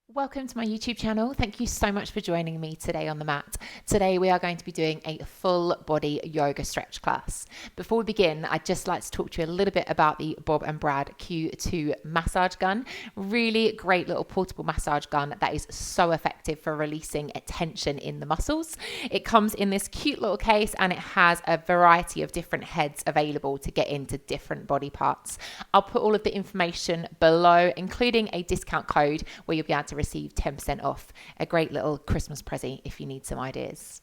Welcome to my YouTube channel. Thank you so much for joining me today on the mat. Today we are going to be doing a full body yoga stretch class. Before we begin, I'd just like to talk to you a little bit about the Bob and Brad Q2 massage gun. Really great little portable massage gun that is so effective for releasing tension in the muscles. It comes in this cute little case and it has a variety of different heads available to get into different body parts. I'll put all of the information below, including a discount code where you'll be able to receive 10% off. A great little Christmas present if you need some ideas.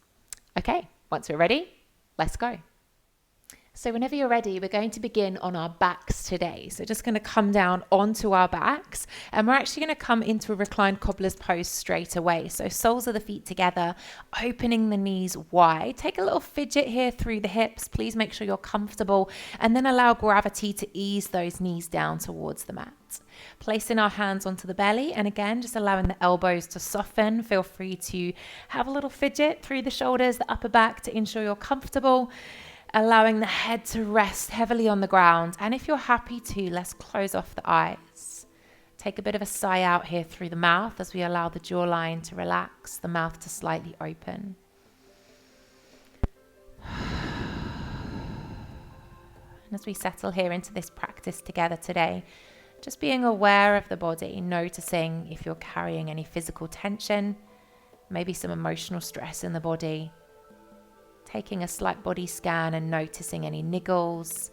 Okay, once we're ready, let's go. So whenever you're ready, we're going to begin on our backs today. So just going to come down onto our backs, and we're actually going to come into a reclined cobbler's pose straight away. So soles of the feet together, opening the knees wide. Take a little fidget here through the hips. Please make sure you're comfortable, and then allow gravity to ease those knees down towards the mat. Placing our hands onto the belly, and again, just allowing the elbows to soften. Feel free to have a little fidget through the shoulders, the upper back, to ensure you're comfortable. Allowing the head to rest heavily on the ground. And if you're happy to, let's close off the eyes. Take a bit of a sigh out here through the mouth as we allow the jawline to relax, the mouth to slightly open. And as we settle here into this practice together today, just being aware of the body, noticing if you're carrying any physical tension, maybe some emotional stress in the body. Taking a slight body scan and noticing any niggles,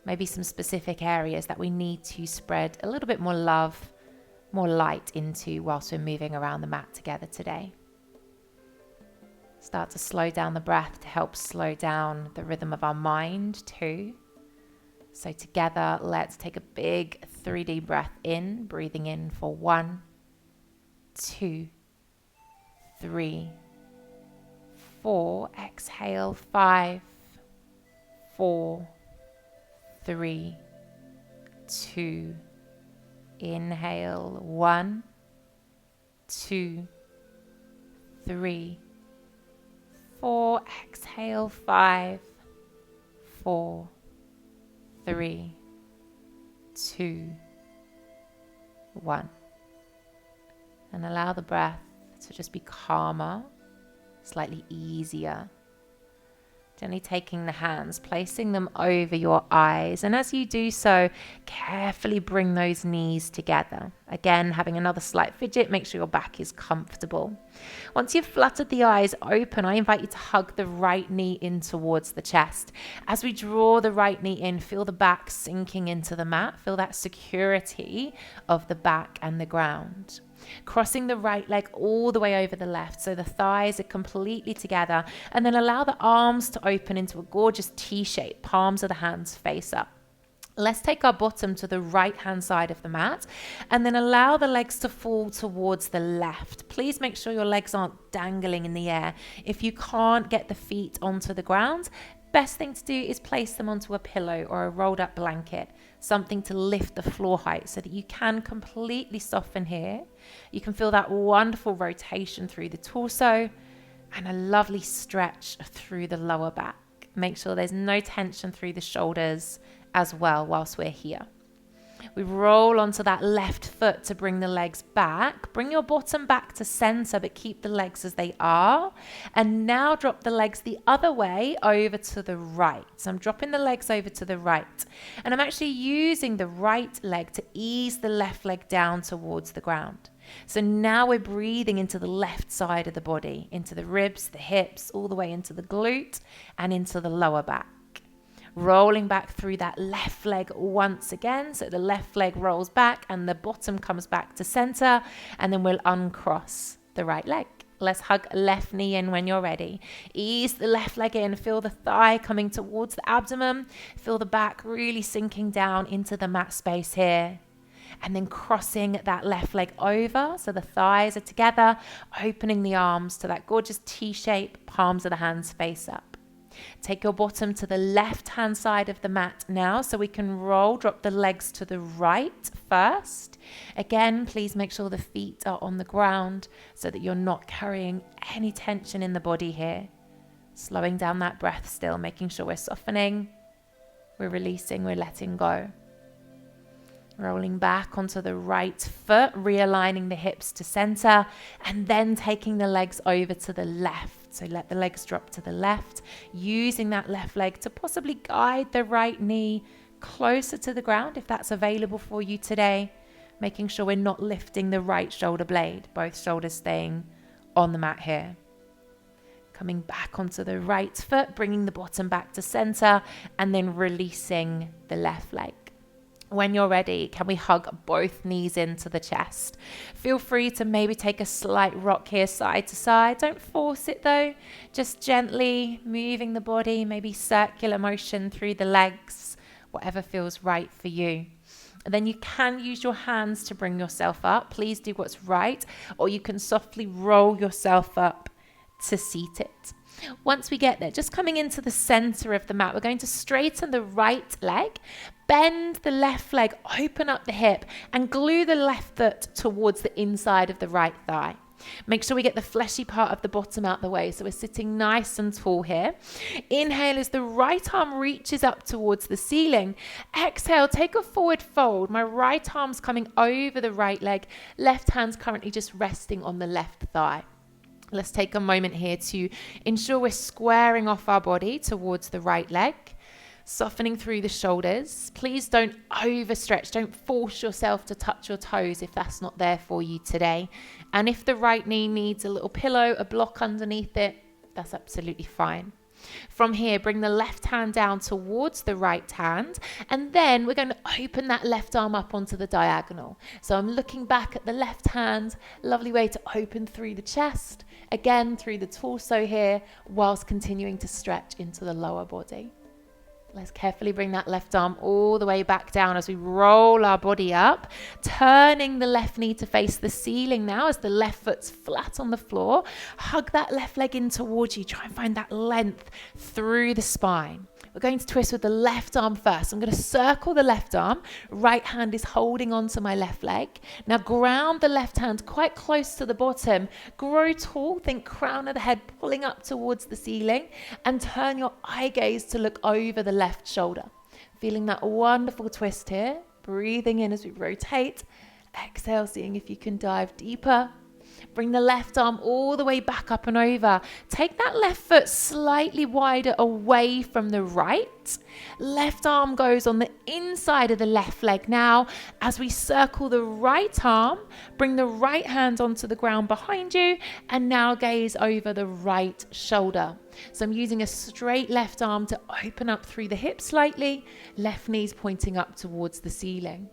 maybe some specific areas that we need to spread a little bit more love, more light into whilst we're moving around the mat together today. Start to slow down the breath to help slow down the rhythm of our mind too. So together, let's take a big 3D breath in, breathing in for 1, 2, 3, 4, exhale, 5, 4, 3, 2, inhale, 1, 2, 3, 4, exhale, 5, 4, 3, 2, 1. And allow the breath to just be calmer, slightly easier. Gently taking the hands, placing them over your eyes, and as you do so, carefully bring those knees together. Again, having another slight fidget, make sure your back is comfortable. Once you've fluttered the eyes open, I invite you to hug the right knee in towards the chest. As we draw the right knee in, feel the back sinking into the mat, feel that security of the back and the ground. Crossing the right leg all the way over the left so the thighs are completely together, and then allow the arms to open into a gorgeous T shape, palms of the hands face up. Let's take our bottom to the right hand side of the mat and then allow the legs to fall towards the left. Please make sure your legs aren't dangling in the air. If you can't get the feet onto the ground, best thing to do is place them onto a pillow or a rolled up blanket, something to lift the floor height so that you can completely soften here. You can feel that wonderful rotation through the torso and a lovely stretch through the lower back. Make sure there's no tension through the shoulders as well whilst we're here. We roll onto that left foot to bring the legs back. Bring your bottom back to center, but keep the legs as they are. And now drop the legs the other way over to the right. So I'm dropping the legs over to the right. And I'm actually using the right leg to ease the left leg down towards the ground. So now we're breathing into the left side of the body, into the ribs, the hips, all the way into the glute and into the lower back. Rolling back through that left leg once again. So the left leg rolls back and the bottom comes back to center, and then we'll uncross the right leg. Let's hug left knee in when you're ready. Ease the left leg in. Feel the thigh coming towards the abdomen. Feel the back really sinking down into the mat space here. And then crossing that left leg over so the thighs are together, opening the arms to that gorgeous T shape, palms of the hands face up. Take your bottom to the left hand side of the mat now so we can drop the legs to the right first. Again, please make sure the feet are on the ground so that you're not carrying any tension in the body here. Slowing down that breath still, making sure we're softening, we're releasing, we're letting go. Rolling back onto the right foot, realigning the hips to center, and then taking the legs over to the left. So let the legs drop to the left, using that left leg to possibly guide the right knee closer to the ground if that's available for you today. Making sure we're not lifting the right shoulder blade, both shoulders staying on the mat here. Coming back onto the right foot, bringing the bottom back to center, and then releasing the left leg. When you're ready, can we hug both knees into the chest? Feel free to maybe take a slight rock here side to side. Don't force it though. Just gently moving the body, maybe circular motion through the legs, whatever feels right for you. And then you can use your hands to bring yourself up. Please do what's right, or you can softly roll yourself up to seat it. Once we get there, just coming into the center of the mat, we're going to straighten the right leg, bend the left leg, open up the hip, and glue the left foot towards the inside of the right thigh. Make sure we get the fleshy part of the bottom out the way. So we're sitting nice and tall here. Inhale as the right arm reaches up towards the ceiling. Exhale, take a forward fold. My right arm's coming over the right leg. Left hand's currently just resting on the left thigh. Let's take a moment here to ensure we're squaring off our body towards the right leg, softening through the shoulders. Please don't overstretch. Don't force yourself to touch your toes if that's not there for you today. And if the right knee needs a little pillow, a block underneath it, that's absolutely fine. From here, bring the left hand down towards the right hand, and then we're going to open that left arm up onto the diagonal. So I'm looking back at the left hand, lovely way to open through the chest, again through the torso here, whilst continuing to stretch into the lower body. Let's carefully bring that left arm all the way back down as we roll our body up, turning the left knee to face the ceiling now as the left foot's flat on the floor. Hug that left leg in towards you. Try and find that length through the spine. We're going to twist with the left arm first. I'm going to circle the left arm. Right hand is holding onto my left leg. Now ground the left hand quite close to the bottom. Grow tall. Think crown of the head pulling up towards the ceiling, and turn your eye gaze to look over the left shoulder. Feeling that wonderful twist here. Breathing in as we rotate. Exhale, seeing if you can dive deeper. Bring the left arm all the way back up and over. Take that left foot slightly wider away from the right. Left arm goes on the inside of the left leg now. As we circle the right arm, bring the right hand onto the ground behind you, and now gaze over the right shoulder. So I'm using a straight left arm to open up through the hips slightly. Left knee's pointing up towards the ceiling.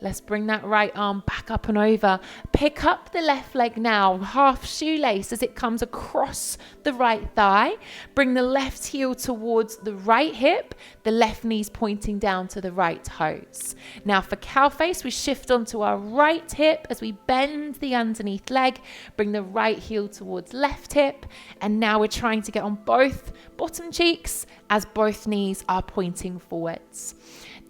Let's bring that right arm back up and over. Pick up the left leg now, half shoelace as it comes across the right thigh. Bring the left heel towards the right hip. The left knee's pointing down to the right toes. Now for cow face, we shift onto our right hip as we bend the underneath leg. Bring the right heel towards left hip. And now we're trying to get on both bottom cheeks as both knees are pointing forwards.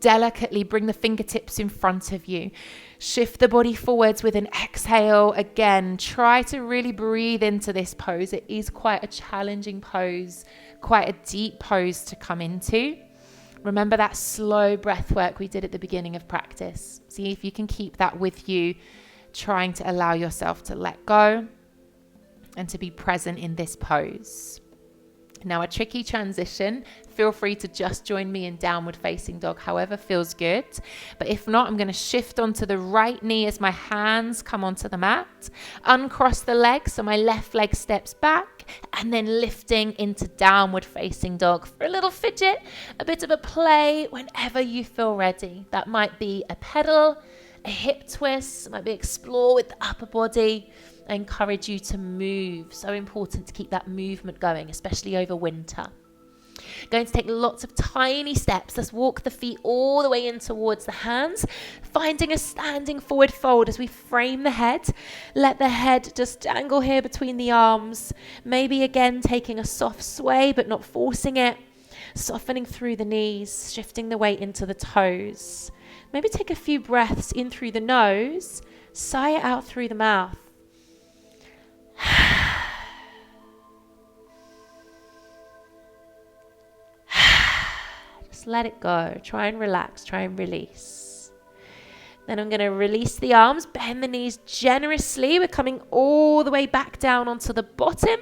Delicately bring the fingertips in front of you. Shift the body forwards with an exhale. Again, try to really breathe into this pose. It is quite a challenging pose, quite a deep pose to come into. Remember that slow breath work we did at the beginning of practice. See if you can keep that with you, trying to allow yourself to let go and to be present in this pose. Now a tricky transition. Feel free to just join me in downward facing dog, however feels good. But if not, I'm going to shift onto the right knee as my hands come onto the mat. Uncross the legs so my left leg steps back, and then lifting into downward facing dog for a little fidget, a bit of a play whenever you feel ready. That might be a pedal, a hip twist, it might be explore with the upper body. I encourage you to move. So important to keep that movement going, especially over winter. Going to take lots of tiny steps. Let's walk the feet all the way in towards the hands, finding a standing forward fold as we frame the head. Let the head just dangle here between the arms. Maybe again taking a soft sway but not forcing it. Softening through the knees, shifting the weight into the toes. Maybe take a few breaths in through the nose, sigh it out through the mouth. Just let it go. Try and relax. Try and release. Then I'm going to release the arms, bend the knees generously. We're coming all the way back down onto the bottom.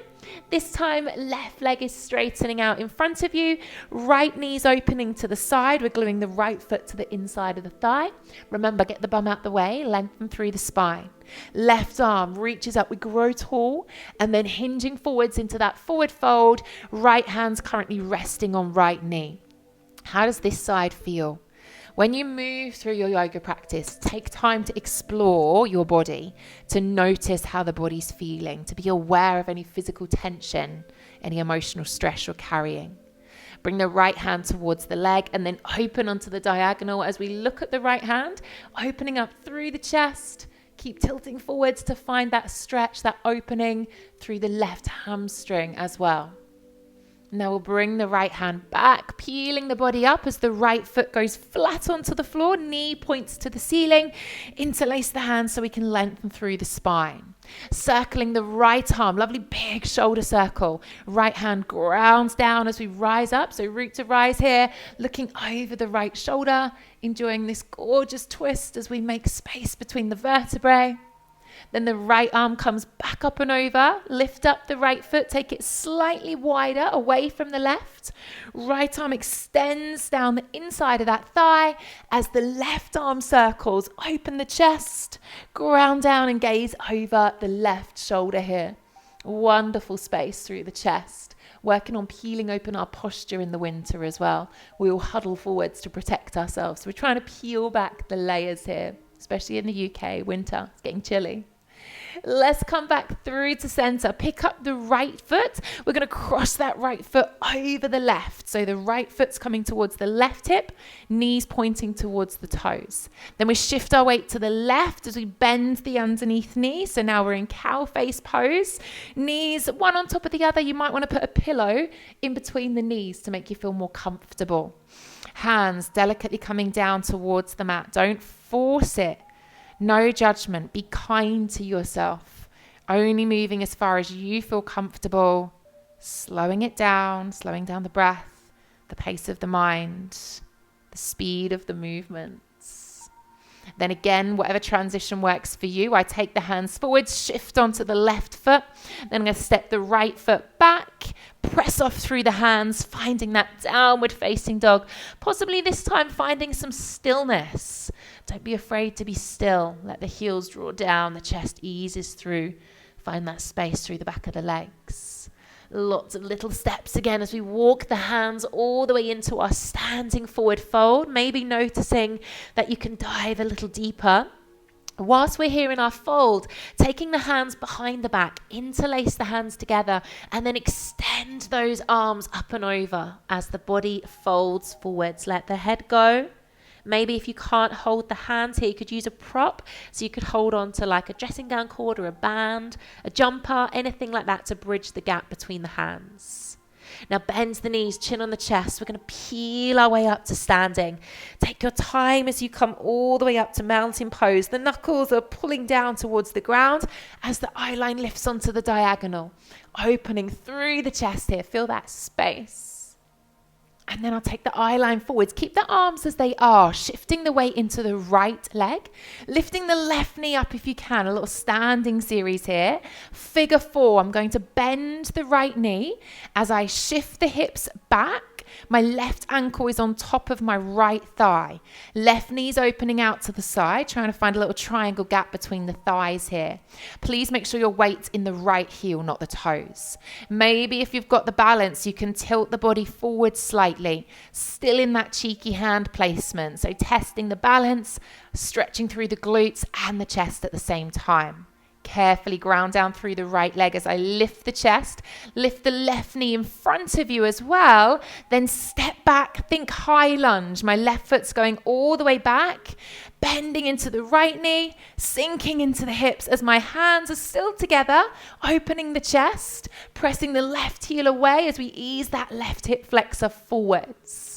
This time, left leg is straightening out in front of you. Right knee's opening to the side. We're gluing the right foot to the inside of the thigh. Remember, get the bum out the way, lengthen through the spine. Left arm reaches up, we grow tall, and then hinging forwards into that forward fold. Right hand's currently resting on right knee. How does this side feel? When you move through your yoga practice, take time to explore your body, to notice how the body's feeling, to be aware of any physical tension, any emotional stress you're carrying. Bring the right hand towards the leg and then open onto the diagonal as we look at the right hand, opening up through the chest. Keep tilting forwards to find that stretch, that opening through the left hamstring as well. Now we'll bring the right hand back, peeling the body up as the right foot goes flat onto the floor, knee points to the ceiling. Interlace the hands so we can lengthen through the spine. Circling the right arm, lovely big shoulder circle. Right hand grounds down as we rise up, so root to rise here, looking over the right shoulder, enjoying this gorgeous twist as we make space between the vertebrae. Then the right arm comes back up and over. Lift up the right foot. Take it slightly wider away from the left. Right arm extends down the inside of that thigh as the left arm circles. Open the chest. Ground down and gaze over the left shoulder here. Wonderful space through the chest. Working on peeling open our posture in the winter as well. We all huddle forwards to protect ourselves. So we're trying to peel back the layers here, especially in the UK, winter. It's getting chilly. Let's come back through to center. Pick up the right foot. We're going to cross that right foot over the left. So the right foot's coming towards the left hip, knees pointing towards the toes. Then we shift our weight to the left as we bend the underneath knee. So now we're in cow face pose. Knees one on top of the other. You might want to put a pillow in between the knees to make you feel more comfortable. Hands delicately coming down towards the mat. Don't force it. No judgment. Be kind to yourself. Only moving as far as you feel comfortable. Slowing it down, slowing down the breath, the pace of the mind, the speed of the movements. Then again, whatever transition works for you, I take the hands forward, shift onto the left foot. Then I'm going to step the right foot back, press off through the hands, finding that downward facing dog. Possibly this time finding some stillness. Don't be afraid to be still. Let the heels draw down, the chest eases through. Find that space through the back of the legs. Lots of little steps again as we walk the hands all the way into our standing forward fold. Maybe noticing that you can dive a little deeper. Whilst we're here in our fold, taking the hands behind the back, interlace the hands together, and then extend those arms up and over as the body folds forwards. Let the head go. Maybe if you can't hold the hands here, you could use a prop. So you could hold on to like a dressing gown cord or a band, a jumper, anything like that to bridge the gap between the hands. Now bend the knees, chin on the chest. We're going to peel our way up to standing. Take your time as you come all the way up to mountain pose. The knuckles are pulling down towards the ground as the eye line lifts onto the diagonal. Opening through the chest here. Feel that space. And then I'll take the eye line forwards. Keep the arms as they are, shifting the weight into the right leg, lifting the left knee up if you can. A little standing series here. Figure 4. I'm going to bend the right knee as I shift the hips back. My left ankle is on top of my right thigh. Left knee's opening out to the side, trying to find a little triangle gap between the thighs here. Please make sure your weight's in the right heel, not the toes. Maybe if you've got the balance, you can tilt the body forward slightly, still in that cheeky hand placement. So testing the balance, stretching through the glutes and the chest at the same time. Carefully ground down through the right leg as I lift the chest, lift the left knee in front of you as well, then step back, think high lunge. My left foot's going all the way back, bending into the right knee, sinking into the hips as my hands are still together, opening the chest, pressing the left heel away as we ease that left hip flexor forwards.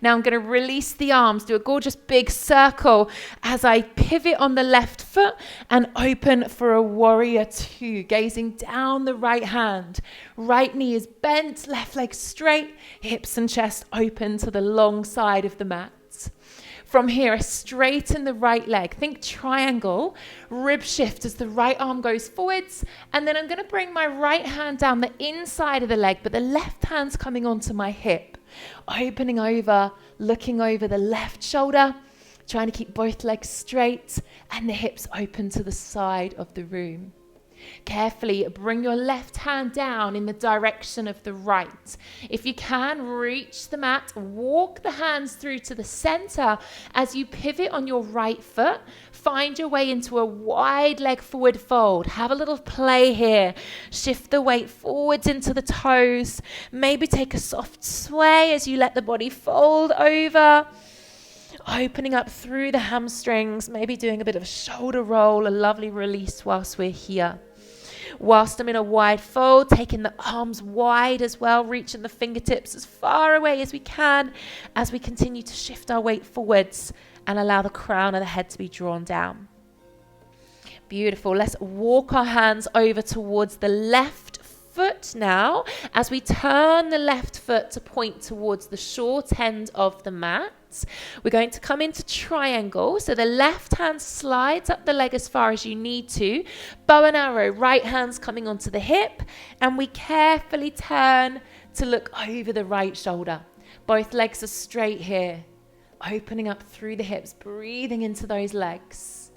Now I'm going to release the arms, do a gorgeous big circle as I pivot on the left foot and open for a warrior 2, gazing down the right hand. Right knee is bent, left leg straight, hips and chest open to the long side of the mat. From here, I straighten the right leg. Think triangle, rib shift as the right arm goes forwards. And then I'm going to bring my right hand down the inside of the leg, but the left hand's coming onto my hip. Opening over, looking over the left shoulder, trying to keep both legs straight and the hips open to the side of the room. Carefully bring your left hand down in the direction of the right. If you can, reach the mat, walk the hands through to the center as you pivot on your right foot. Find your way into a wide leg forward fold. Have a little play here. Shift the weight forwards into the toes. Maybe take a soft sway as you let the body fold over. Opening up through the hamstrings, maybe doing a bit of a shoulder roll, a lovely release whilst we're here. Whilst I'm in a wide fold, taking the arms wide as well, reaching the fingertips as far away as we can as we continue to shift our weight forwards and allow the crown of the head to be drawn down. Beautiful. Let's walk our hands over towards the left foot now as we turn the left foot to point towards the short end of the mat. We're going to come into triangle. So the left hand slides up the leg as far as you need to. Bow and arrow, right hand's coming onto the hip. And we carefully turn to look over the right shoulder. Both legs are straight here. Opening up through the hips, breathing into those legs.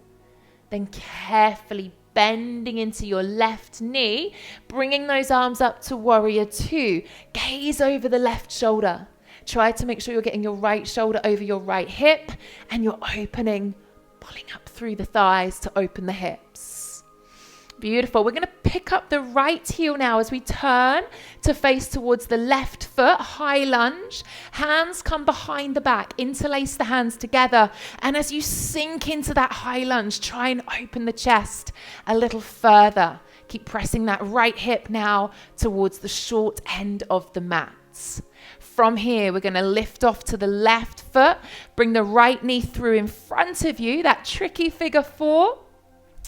Then carefully bending into your left knee, bringing those arms up to warrior two. Gaze over the left shoulder. Try to make sure you're getting your right shoulder over your right hip and you're opening, pulling up through the thighs to open the hips. Beautiful. We're going to pick up the right heel now as we turn to face towards the left foot, high lunge. Hands come behind the back, interlace the hands together. And as you sink into that high lunge, try and open the chest a little further. Keep pressing that right hip now towards the short end of the mat. From here, we're going to lift off to the left foot, bring the right knee through in front of you, that tricky figure four.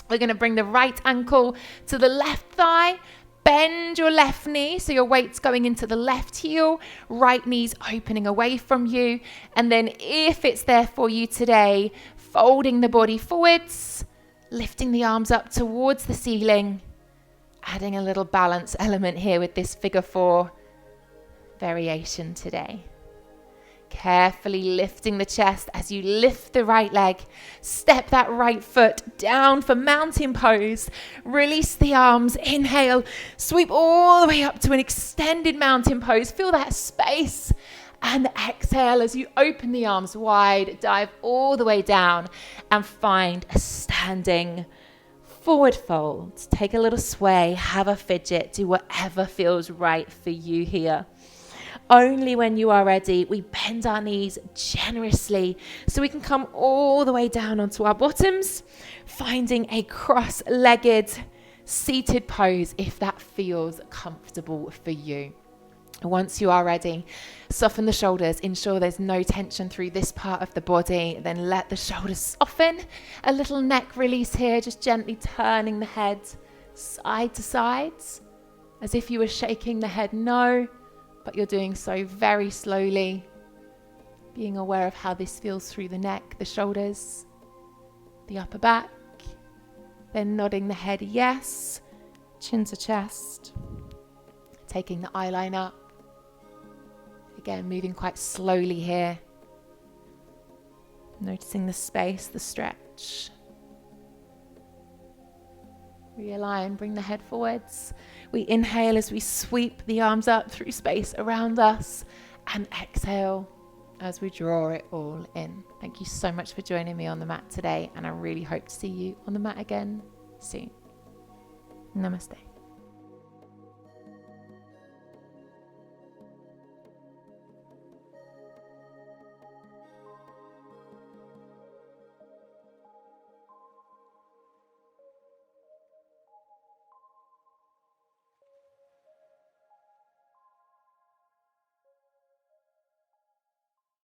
We're going to bring the right ankle to the left thigh, bend your left knee so your weight's going into the left heel, right knee's opening away from you. And then if it's there for you today, folding the body forwards, lifting the arms up towards the ceiling, adding a little balance element here with this figure four variation today. Carefully lifting the chest as you lift the right leg. Step that right foot down for mountain pose. Release the arms. Inhale. Sweep all the way up to an extended mountain pose. Feel that space. And exhale as you open the arms wide. Dive all the way down and find a standing forward fold. Take a little sway. Have a fidget. Do whatever feels right for you here. Only when you are ready, we bend our knees generously so we can come all the way down onto our bottoms, finding a cross-legged seated pose if that feels comfortable for you. Once you are ready, soften the shoulders, ensure there's no tension through this part of the body, then let the shoulders soften. A little neck release here, just gently turning the head side to side, as if you were shaking the head no. But you're doing so very slowly, being aware of how this feels through the neck, the shoulders, the upper back, then nodding the head yes, chin to chest, taking the eye line up, again moving quite slowly here, noticing the space, the stretch. Realign, bring the head forwards. We inhale as we sweep the arms up through space around us and exhale as we draw it all in. Thank you so much for joining me on the mat today, and I really hope to see you on the mat again soon. Namaste.